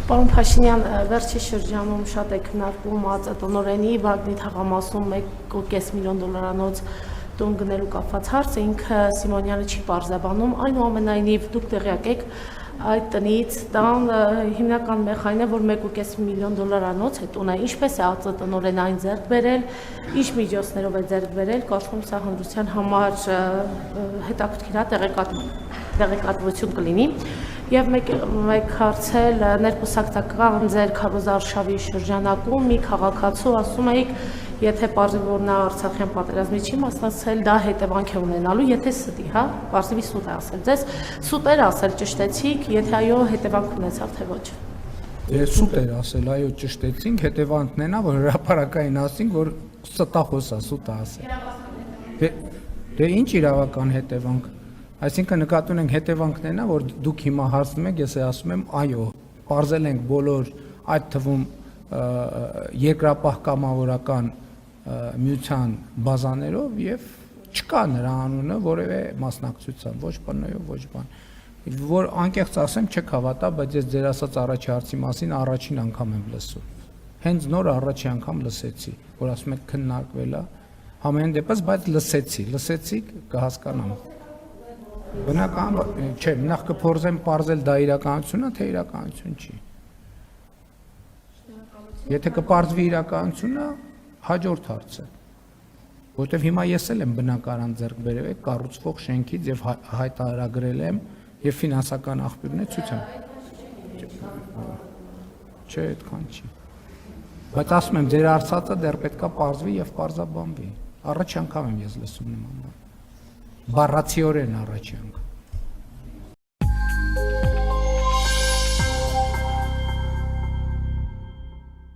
Պարոն Փաշինյան, վերջի շրջանում շատ է քննարկվում ԱԾՏ-նորենի Բաղդի թաղամասում $1.5 միլիոն տուն գնելու կապված հարցը, ինքը Սիմոնյանը չի պարզաբանում, այնուամենայնիվ դուք տեղյակ եք այդ տնից, տան հիմնական մեխանն է, որ $1.5 միլիոն է տունը, ինչպես է ԱԾՏ-նորենը այն ձեռք բերել, ինչ միջոցներով է ձեռք բերել, կարծում եմ սա հանրության համար հետաքրքիր տեղեկատվություն կլինի։ Եվ մեկ հարց էլ ներկուսակցական ձեր քարոզարշավի շրջանակում մի քաղաքացու ասում էիք, եթե պարզվի, որ նա Արցախյան պատերազմի չի մասնակցել, դա հետևանք է ունենալու, եթե ստի, հա, պարզվի սուտ է ասել ձեզ, սուտ էր ասել, ճշտեցիք, եթե այո, հետևանք ունեցավ, թե ոչ։ Սուտ էր ասել, այո, ճշտեցինք, հետևանքն են, որ հրապարակային ասինք, որ ստախոս է, սուտ է ասել։ Դե ինչ իրավական հետևանք։ Այսինքն նկատի ունենք հետևանքն են, որ դուք հիմա հարցնում եք, ես ասում եմ, այո, պարզել ենք բոլոր այդ թվում երկրապահ կամավորական միության բազաներով եւ չկա նրա անունը որևէ մասնակցության, ոչ ՊՆ-ով, ոչ բան։ Որ անկեղծ ասեմ, չեք հավատա, բայց ես ձեր ասած առաջի հարցի մասին առաջին անգամ եմ լսում։ Հենց նոր առաջի անգամ լսեցի, որ ասում եք քննարկվել է, համենայն դեպս, բայց լսեցիք, կհասկանամ։ Բնական չէ, նախ կփորձեմ պարզել դա իրականություն է, թե իրականություն չի։ Եթե կպարզվի իրականությունը, հաջորդ հարցը։ Որտեվ հիմա ես էլ եմ բնակարան ձեռք բերել կառուցվող շենքից եւ հայտարարագրել եմ եւ ֆինանսական աղբյուրներ ցույց եմ։ Չէ, այդքան չի։ Բայց ասում եմ, ձեր արծածը դեռ պետքա պարզվի եւ պարզաբանվի։ Առաջի անգամ եմ ես լսում նման բան։ Բառացիորեն առաջի անգամ։